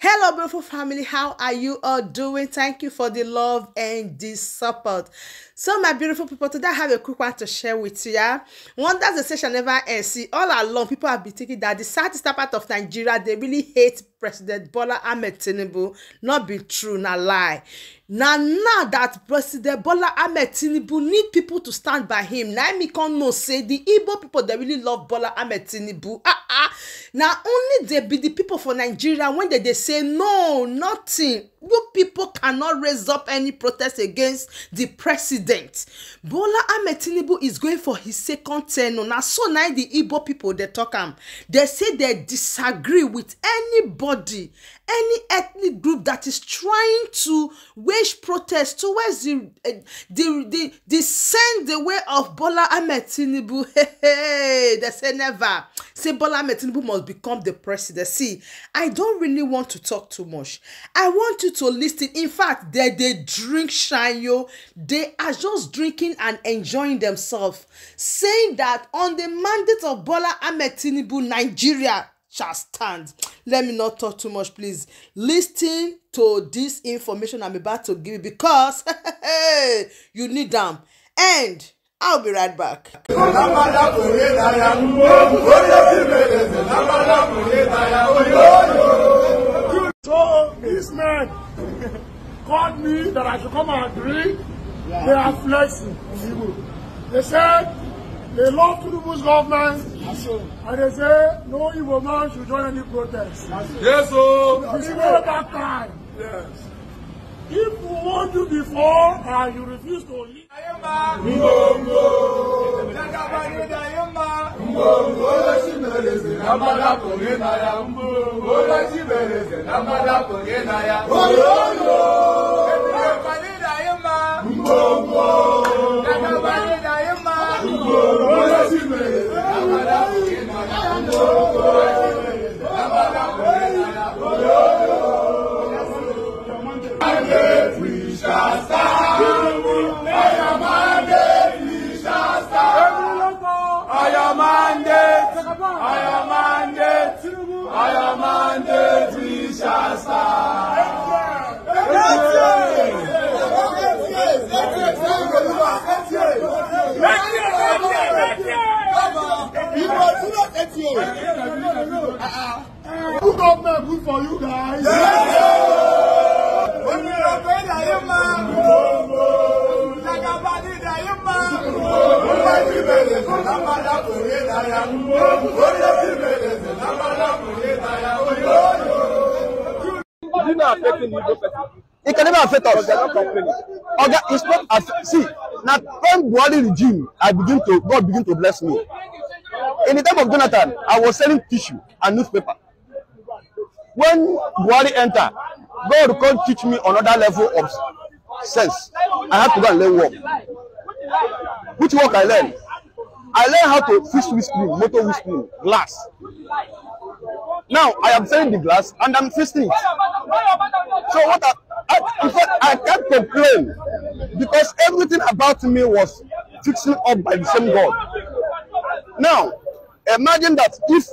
Hello, beautiful family. How are you all doing? Thank you for the love and the support. So, my beautiful people, today I have a quick one to share with you. Yeah? Wonders the session never ends. See, all along, people have been thinking that the southeastern part of Nigeria, they really hate President Bola Ahmed Tinubu. Not be true, not lie. Now that President Bola Ahmed Tinubu need people to stand by him. Now me can know say the Igbo people they really love Bola Ahmed Tinubu. Now only they be the people for Nigeria when they say no, nothing. You people cannot raise up any protest against the president. Bola Ahmed Tinubu is going for his second term. Now so now the Igbo people they talk they say they disagree with anybody, any ethnic group that is trying to wage protest towards the send the way of Bola Ahmed Tinubu. They say never. Say Bola Ahmed Tinubu must become the president. See, I don't really want to talk too much. I want you to listen. In fact, they drink shine, yo. They are just drinking and enjoying themselves, saying that on the mandate of Bola Ahmed Tinubu, Nigeria shall stand. Let me not talk too much, please. Listen to this information I'm about to give you because you need them. And I'll be right back. So this man called me that I should come and agree. Yeah. They are flexing. They said they love Tinubu's government. And they say no Igbo man should join any protest. Yes, sir. It's not that time. Yes. If we want you before and you refuse to leave, we shall stand. Good government, good for you guys. It can never affect us. Okay, it's not. See, now when Buhari regime, God begin to bless me. In the time of Jonathan, I was selling tissue and newspaper. When Buhari enter, God can't teach me another level of sense. I have to go and learn work. Which work I learned? I learned how to fix windscreen, motor windscreen, glass. Now I am selling the glass and I'm fixing it. So what in fact, I can't complain because everything about me was fixing up by the same God. Now, imagine that if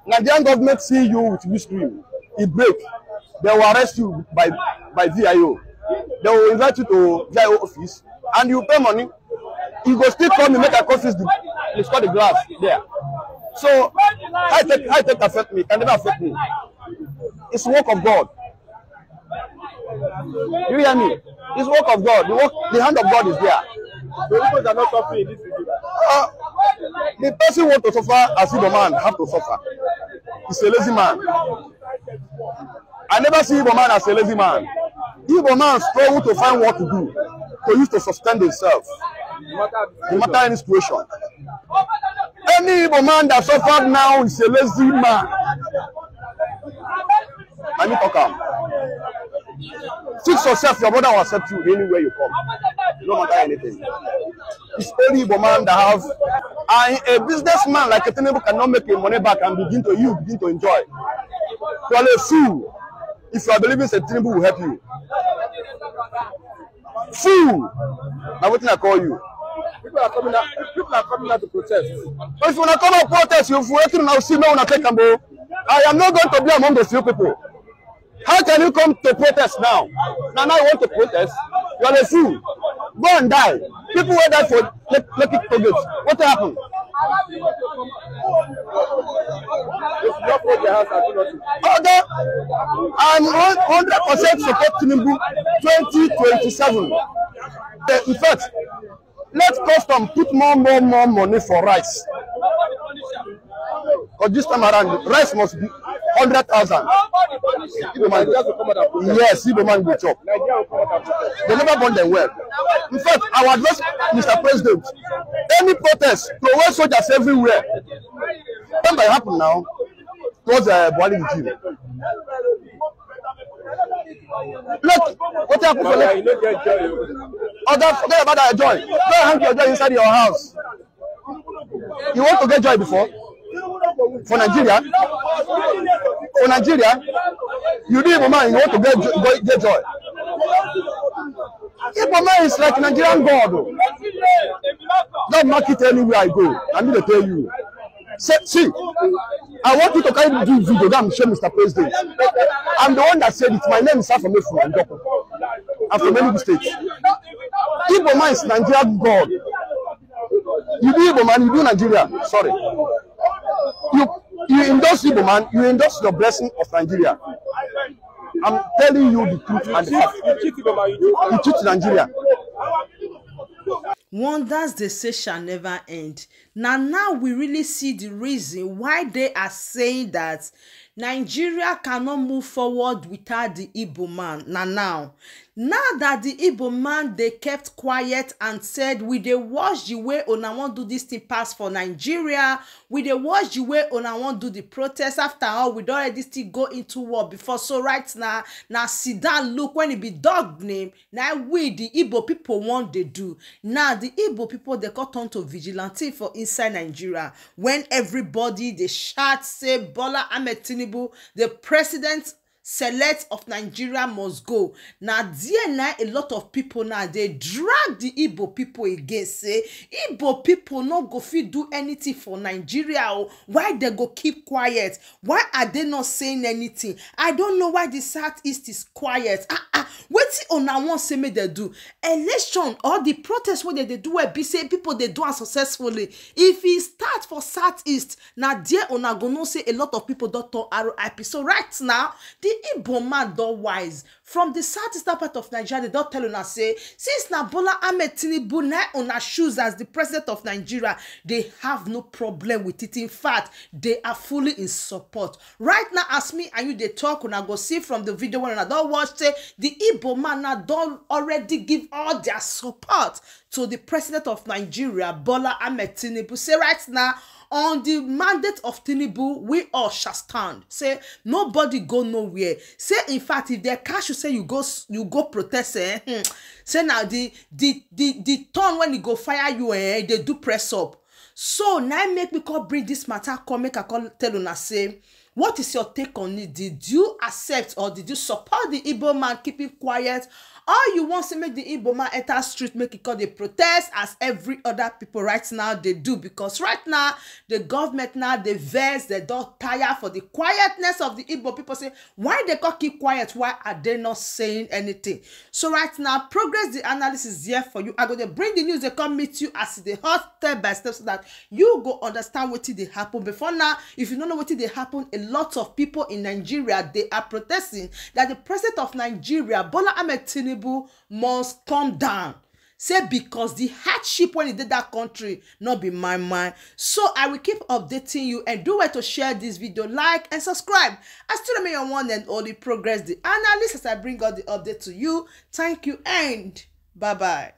Nigerian government see you with windscreen, it break, they will arrest you by VIO. They will invite you to VIO office and you pay money. You go still come and make a confuse the glass there. So high tech affect me, can never affect me. It's work of God. You hear me? It's work of God. The hand of God is there. The people are not suffering in this video. The person want to suffer as Igbo man have to suffer. He's a lazy man. I never see Igbo man as a lazy man. Igbo man struggle to find what to do, to use to sustain themselves, no matter any situation. Any Igbo man that suffered now is a lazy man. I need to come. Fix yourself, your brother will accept you anywhere you come. No matter anything. It's only Igbo man that have, and a businessman like a Tinubu cannot make your money back and begin to enjoy. You are a fool if you are believing that Tinubu will help you. Fool! Now what can I call you? People are coming out to protest. But if you want to come out protest, you're waiting now, see no one take them. I am not going to be among those few people. How can you come to protest now? Now you want to protest? You're a fool. Go and die. People were there for lucky progress. What happened? Okay, I'm 100% support Tinubu 2027. In fact, let custom put more money for rice. Because this time around, rice must be 100,000. Yes, Igbo man will chop. They never born them well. In fact, I would advise Mr. President, any protest, throw soldiers everywhere. What might happen now towards the Buhari regime? Look, what happened for them? Forget about that joy. Go hang your joy inside your house. You want to get joy before? For Nigeria? For Nigeria? You need Igbo man, you want to get joy. Igbo man is like Nigerian God. Don't mark it anywhere I go. I'm going to tell you. See, I want you to carry the video that I'm showing Mr. President. I'm the one that said it. My name is Afro-Mefu. I'm from Enugu State. Igbo man is Nigerian God. You do Igbo man, you do Nigeria. Sorry. You endorse Igbo man, you endorse the blessing of Nigeria. I'm telling you the truth and the fact. You cheat Nigeria. Wonders they say shall never end. Now we really see the reason why they are saying that Nigeria cannot move forward without the Igbo man. Now that the Igbo man, they kept quiet and said, we dey watch the way una wan do this thing pass for Nigeria. We dey watch the way una wan do the protest. After all, we don't already still go into war before. So right now sit down, look, when it be dog name, now we, the Igbo people, want they do. Now the Igbo people, they got on to vigilante for inside Nigeria. When everybody, they shout, say, Bola Ahmed Tinubu, the president select of Nigeria must go. Now there a lot of people now they drag the Igbo people again, say Igbo people no go fit do anything for Nigeria. Or why they go keep quiet? Why are they not saying anything? I don't know why the Southeast is quiet. Wetin una wan say make they do? Election or the protest wey they do where be say people they do unsuccessfully. If e start for Southeast, now there una go know say a lot of people don't turn RIP. So right now the Igbo man don wise. From the southeastern part of Nigeria, they don't tell una say, since na Bola Ahmed Tinubu na una shoes as the president of Nigeria, they have no problem with it. In fact, they are fully in support. Right now, as me and you they talk, una go see from the video when una don't watch, say the Igbo man na don already give all their support to the president of Nigeria, Bola Ahmed Tinubu. Say right now, on the mandate of Tinubu, we all shall stand. Say nobody go nowhere. Say in fact, if they catch you, say you go protest. Say now the turn when you go fire you, they do press up. So now make me call bring this matter. Come make a call tell una say, what is your take on it? Did you accept or did you support the Igbo man keeping quiet? Or you want to make the Igbo man enter street, make it call the protest as every other people right now they do? Because right now, the government now, they vex, they don't tire for the quietness of the Igbo people. Say, why they can't keep quiet? Why are they not saying anything? So right now, progress the analysis is here for you. I'm going to bring the news, they come meet you as the hot step by step so that you go understand what did happen. Before now, if you don't know what did happen, a lot of people in Nigeria, they are protesting that the president of Nigeria, Bola Ahmed Tinubu, must come down. Say because the hardship when he did that country not be my mind. So I will keep updating you and do it to share this video, like and subscribe. I still remain your one and only progress the analyst as I bring out the update to you. Thank you and bye bye.